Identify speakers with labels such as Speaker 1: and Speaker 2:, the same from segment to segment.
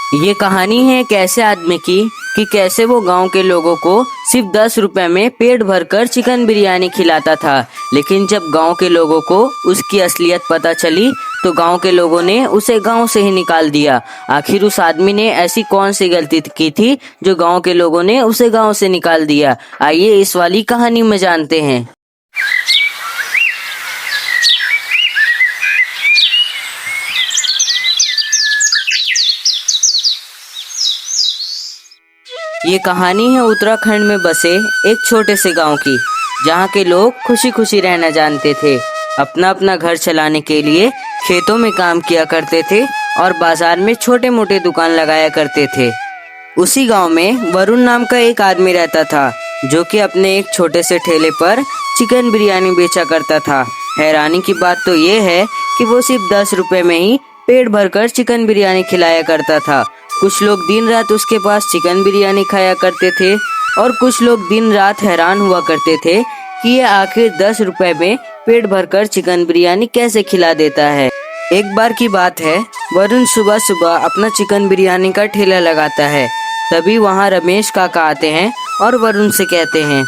Speaker 1: ये कहानी है एक ऐसे आदमी की कि कैसे वो गांव के लोगों को सिर्फ 10 रुपए में पेट भरकर चिकन बिरयानी खिलाता था। लेकिन जब गांव के लोगों को उसकी असलियत पता चली तो गांव के लोगों ने उसे गांव से ही निकाल दिया। आखिर उस आदमी ने ऐसी कौन सी गलती की थी जो गांव के लोगों ने उसे गांव से निकाल दिया? आइए इस वाली कहानी में जानते हैं। ये कहानी है उत्तराखंड में बसे एक छोटे से गांव की, जहां के लोग खुशी खुशी रहना जानते थे। अपना अपना घर चलाने के लिए खेतों में काम किया करते थे और बाजार में छोटे मोटे दुकान लगाया करते थे। उसी गांव में वरुण नाम का एक आदमी रहता था, जो कि अपने एक छोटे से ठेले पर चिकन बिरयानी बेचा करता था। हैरानी की बात तो ये है कि वो सिर्फ 10 रुपए में ही पेट भरकर चिकन बिरयानी खिलाया करता था। कुछ लोग दिन रात उसके पास चिकन बिरयानी खाया करते थे और कुछ लोग दिन रात हैरान हुआ करते थे कि ये आखिर 10 रुपए में पेट भरकर चिकन बिरयानी कैसे खिला देता है। एक बार की बात है, वरुण सुबह सुबह अपना चिकन बिरयानी का ठेला लगाता है। तभी वहाँ रमेश काका आते हैं और वरुण से कहते हैं,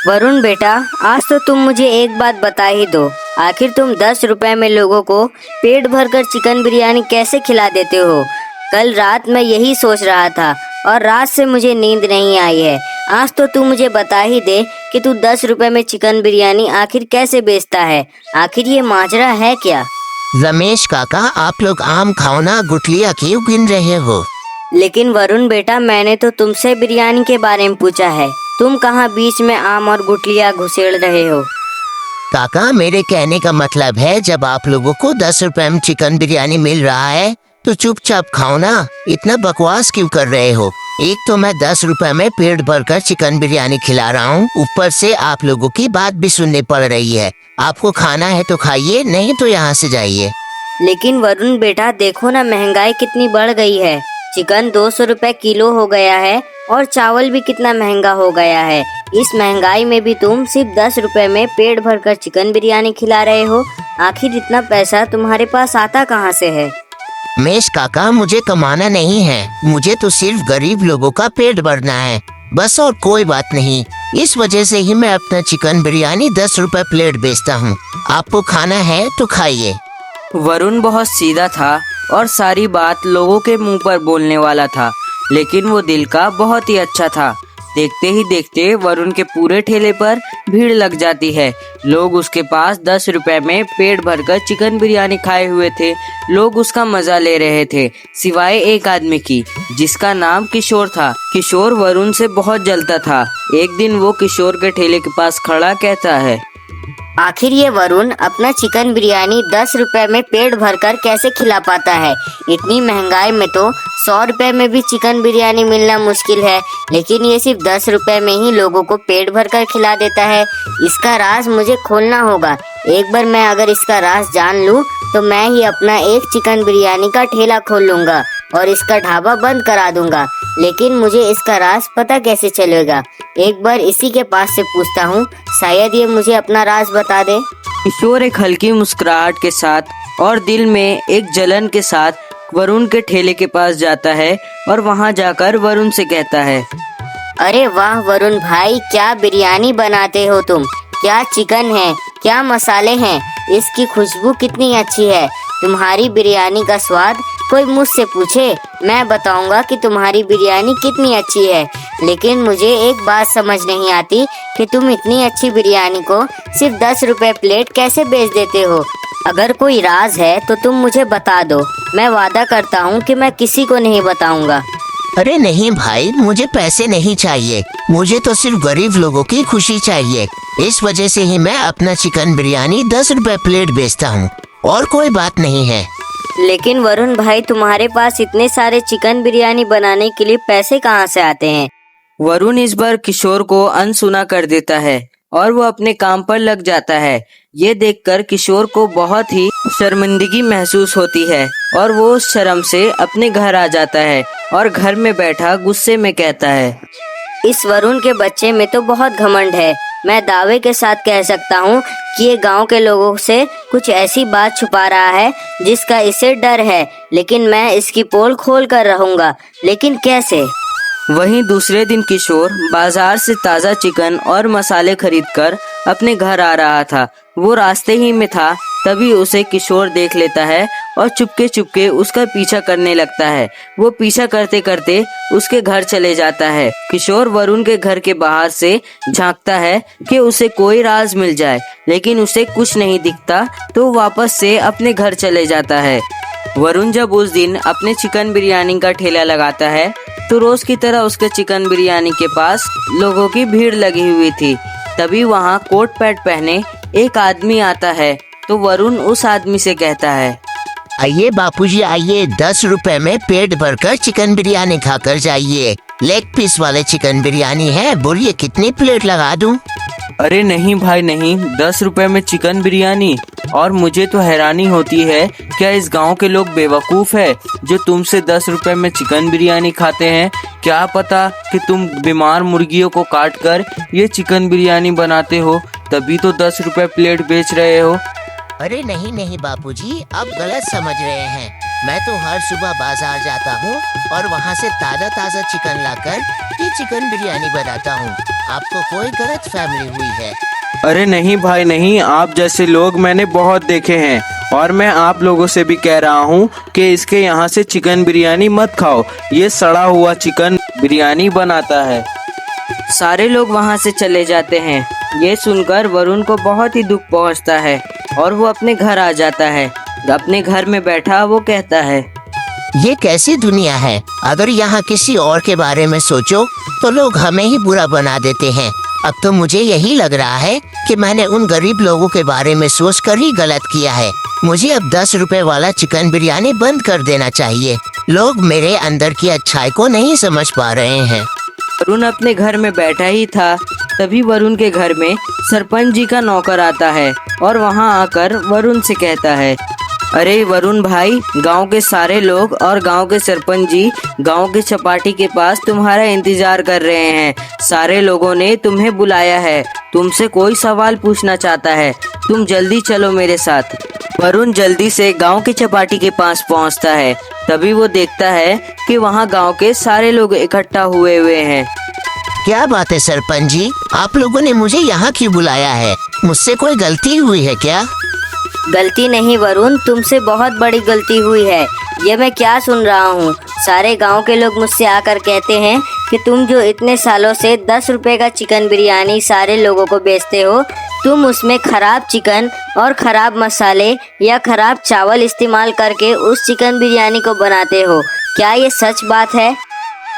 Speaker 2: वरुण बेटा, आज तो तुम मुझे एक बात बता ही दो। आखिर तुम 10 रुपए में लोगों को पेट भरकर चिकन बिरयानी कैसे खिला देते हो? कल रात मैं यही सोच रहा था और रात से मुझे नींद नहीं आई है। आज तो तू मुझे बता ही दे कि तू 10 रुपए में चिकन बिरयानी आखिर कैसे बेचता है। आखिर ये माजरा है क्या?
Speaker 3: रमेश काका, आप लोग आम खाओ ना, गुठलियाँ क्यों गिन रहे हो?
Speaker 2: लेकिन वरुण बेटा, मैंने तो तुमसे बिरयानी के बारे में पूछा है। तुम कहाँ बीच में आम और गुठलियाँ घुसेड़ रहे हो?
Speaker 3: काका, मेरे कहने का मतलब है, जब आप लोगों को 10 रुपए में चिकन बिरयानी मिल रहा है तो चुपचाप खाओ ना। इतना बकवास क्यों कर रहे हो? एक तो मैं 10 रुपए में पेट भरकर चिकन बिरयानी खिला रहा हूँ, ऊपर से आप लोगों की बात भी सुननी पड़ रही है। आपको खाना है तो खाइए, नहीं तो यहाँ से जाइए।
Speaker 2: लेकिन वरुण बेटा, देखो ना, महंगाई कितनी बढ़ गई है। चिकन 200 रुपए किलो हो गया है और चावल भी कितना महंगा हो गया है। इस महंगाई में भी तुम सिर्फ 10 रुपए में पेट भरकर चिकन बिरयानी खिला रहे हो। आखिर इतना पैसा तुम्हारे पास आता कहाँ से है?
Speaker 3: रमेश काका, मुझे कमाना नहीं है, मुझे तो सिर्फ गरीब लोगों का पेट भरना है, बस, और कोई बात नहीं। इस वजह से ही मैं अपना चिकन बिरयानी 10 रुपए प्लेट बेचता हूँ। आपको खाना है तो खाइए।
Speaker 1: वरुण बहुत सीधा था और सारी बात लोगों के मुंह पर बोलने वाला था, लेकिन वो दिल का बहुत ही अच्छा था। देखते ही देखते वरुण के पूरे ठेले पर भीड़ लग जाती है। लोग उसके पास 10 रुपए में पेट भरकर चिकन बिरयानी खाए हुए थे। लोग उसका मजा ले रहे थे, सिवाय एक आदमी की, जिसका नाम किशोर था। किशोर वरुण से बहुत जलता था। एक दिन वो किशोर के ठेले के पास खड़ा कहता है,
Speaker 2: आखिर ये वरुण अपना चिकन बिरयानी 10 रुपए में पेट भरकर कैसे खिला पाता है? इतनी महंगाई में तो 100 रुपए में भी चिकन बिरयानी मिलना मुश्किल है, लेकिन ये सिर्फ 10 रुपए में ही लोगों को पेट भरकर खिला देता है। इसका राज मुझे खोलना होगा। एक बार मैं अगर इसका राज जान लूँ तो मैं ही अपना एक चिकन बिरयानी का ठेला खोल लूँगा और इसका ढाबा बंद करा दूंगा। लेकिन मुझे इसका राज पता कैसे चलेगा? एक बार इसी के पास से पूछता हूँ, शायद ये मुझे अपना राज बता दे।
Speaker 1: किशोर एक हल्की मुस्कुराहट के साथ और दिल में एक जलन के साथ वरुण के ठेले के पास जाता है और वहां जाकर वरुण से कहता है,
Speaker 2: अरे वाह वरुण भाई, क्या बिरयानी बनाते हो तुम! क्या चिकन है, क्या मसाले हैं, इसकी खुशबू कितनी अच्छी है। तुम्हारी बिरयानी का स्वाद कोई मुझसे पूछे, मैं बताऊंगा कि तुम्हारी बिरयानी कितनी अच्छी है। लेकिन मुझे एक बात समझ नहीं आती कि तुम इतनी अच्छी बिरयानी को सिर्फ 10 रुपए प्लेट कैसे बेच देते हो। अगर कोई राज है तो तुम मुझे बता दो। मैं वादा करता हूँ कि मैं किसी को नहीं बताऊंगा।
Speaker 3: अरे नहीं भाई, मुझे पैसे नहीं चाहिए, मुझे तो सिर्फ गरीब लोगों की खुशी चाहिए। इस वजह से ही मैं अपना चिकन बिरयानी 10 रुपए प्लेट बेचता हूँ, और कोई बात नहीं है।
Speaker 2: लेकिन वरुण भाई, तुम्हारे पास इतने सारे चिकन बिरयानी बनाने के लिए पैसे कहाँ से आते हैं?
Speaker 1: वरुण इस बार किशोर को अनसुना कर देता है और वो अपने काम पर लग जाता है। ये देखकर किशोर को बहुत ही शर्मिंदगी महसूस होती है और वो उस शर्म से अपने घर आ जाता है और घर में बैठा गुस्से में कहता है,
Speaker 2: इस वरुण के बच्चे में तो बहुत घमंड है। मैं दावे के साथ कह सकता हूँ कि ये गांव के लोगों से कुछ ऐसी बात छुपा रहा है जिसका इसे डर है, लेकिन मैं इसकी पोल खोल कर रहूंगा। लेकिन कैसे?
Speaker 1: वहीं दूसरे दिन किशोर बाजार से ताज़ा चिकन और मसाले खरीदकर अपने घर आ रहा था। वो रास्ते ही में था, तभी उसे किशोर देख लेता है और चुपके चुपके उसका पीछा करने लगता है। वो पीछा करते करते उसके घर चले जाता है। किशोर वरुण के घर के बाहर से झांकता है कि उसे कोई राज मिल जाए, लेकिन उसे कुछ नहीं दिखता, तो वापस से अपने घर चले जाता है। वरुण जब उस दिन अपने चिकन बिरयानी का ठेला लगाता है तो रोज की तरह उसके चिकन बिरयानी के पास लोगों की भीड़ लगी हुई थी। तभी वहाँ कोट पैंट पहने एक आदमी आता है, तो वरुण उस आदमी से कहता है,
Speaker 3: आइए बापूजी आइए, 10 रुपए में पेट भरकर चिकन बिरयानी खाकर जाइए। लेग पीस वाले चिकन बिरयानी है, बोलिए कितनी प्लेट लगा दूं?
Speaker 4: अरे नहीं भाई नहीं, 10 रुपए में चिकन बिरयानी। और मुझे तो हैरानी होती है, क्या इस गांव के लोग बेवकूफ़ है जो तुमसे 10 रुपए में चिकन बिरयानी खाते हैं? क्या पता कि तुम बीमार मुर्गियों को काट कर ये चिकन बिरयानी बनाते हो, तभी तो 10 रुपए प्लेट बेच रहे हो।
Speaker 3: अरे नहीं नहीं बापूजी, आप गलत समझ रहे हैं। मैं तो हर सुबह बाजार जाता हूँ और वहाँ से ताज़ा ताज़ा चिकन लाकर ये चिकन बिरयानी बनाता हूँ। आपको कोई गलत फहमी हुई है।
Speaker 4: अरे नहीं भाई नहीं, आप जैसे लोग मैंने बहुत देखे हैं और मैं आप लोगों से भी कह रहा हूँ कि इसके यहाँ से चिकन बिरयानी मत खाओ, ये सड़ा हुआ चिकन बिरयानी बनाता है।
Speaker 1: सारे लोग वहाँ से चले जाते हैं। ये सुनकर वरुण को बहुत ही दुख पहुँचता है और वो अपने घर आ जाता है। अपने घर में बैठा वो कहता है,
Speaker 3: ये कैसी दुनिया है? अगर यहाँ किसी और के बारे में सोचो तो लोग हमें ही बुरा बना देते हैं। अब तो मुझे यही लग रहा है कि मैंने उन गरीब लोगों के बारे में सोचकर ही गलत किया है। मुझे अब 10 रुपए वाला चिकन बिरयानी बंद कर देना चाहिए। लोग मेरे अंदर की अच्छाई को नहीं समझ पा रहे हैं।
Speaker 1: वरुण अपने घर में बैठा ही था, तभी वरुण के घर में सरपंच जी का नौकर आता है और वहाँ आकर वरुण से कहता है, अरे वरुण भाई, गांव के सारे लोग और गांव के सरपंच जी गांव के चपाटी के पास तुम्हारा इंतजार कर रहे हैं। सारे लोगों ने तुम्हें बुलाया है, तुमसे कोई सवाल पूछना चाहता है, तुम जल्दी चलो मेरे साथ। वरुण जल्दी से गांव के चपाटी के पास पहुंचता है। तभी वो देखता है कि वहां गांव के सारे लोग इकट्ठा हुए हैं।
Speaker 3: क्या बात है सरपंच जी, आप लोगों ने मुझे यहाँ क्यों बुलाया है? मुझसे कोई गलती हुई है क्या?
Speaker 2: गलती नहीं वरुण, तुमसे बहुत बड़ी गलती हुई है। ये मैं क्या सुन रहा हूँ? सारे गांव के लोग मुझसे आकर कहते हैं कि तुम जो इतने सालों से 10 रुपए का चिकन बिरयानी सारे लोगों को बेचते हो, तुम उसमें खराब चिकन और खराब मसाले या खराब चावल इस्तेमाल करके उस चिकन बिरयानी को बनाते हो। क्या ये सच बात है?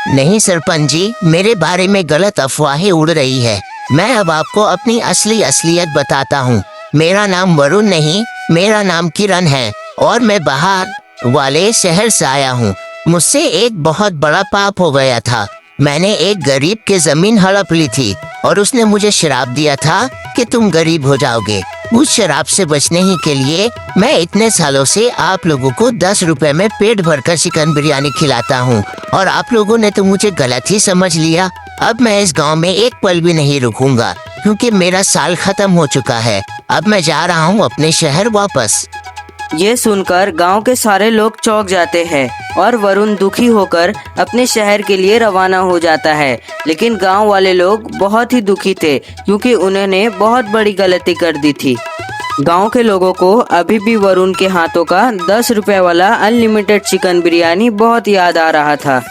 Speaker 3: नहीं सरपंच जी, मेरे बारे में गलत अफवाहें उड़ रही है। मैं अब आपको अपनी असली असलियत बताता हूँ। मेरा नाम वरुण नहीं, मेरा नाम किरण है और मैं बाहर वाले शहर से आया हूँ। मुझसे एक बहुत बड़ा पाप हो गया था। मैंने एक गरीब के जमीन हड़प ली थी और उसने मुझे शराब दिया था कि तुम गरीब हो जाओगे। उस शराब से बचने ही के लिए मैं इतने सालों से आप लोगों को 10 रुपए में पेट भरकर चिकन बिरयानी खिलाता हूँ और आप लोगों ने तो मुझे गलत ही समझ लिया। अब मैं इस गांव में एक पल भी नहीं रुकूंगा क्योंकि मेरा साल खत्म हो चुका है। अब मैं जा रहा हूँ अपने शहर वापस।
Speaker 1: ये सुनकर गांव के सारे लोग चौंक जाते हैं और वरुण दुखी होकर अपने शहर के लिए रवाना हो जाता है। लेकिन गांव वाले लोग बहुत ही दुखी थे क्योंकि उन्होंने बहुत बड़ी गलती कर दी थी। गांव के लोगों को अभी भी वरुण के हाथों का 10 रुपए वाला अनलिमिटेड चिकन बिरयानी बहुत याद आ रहा था।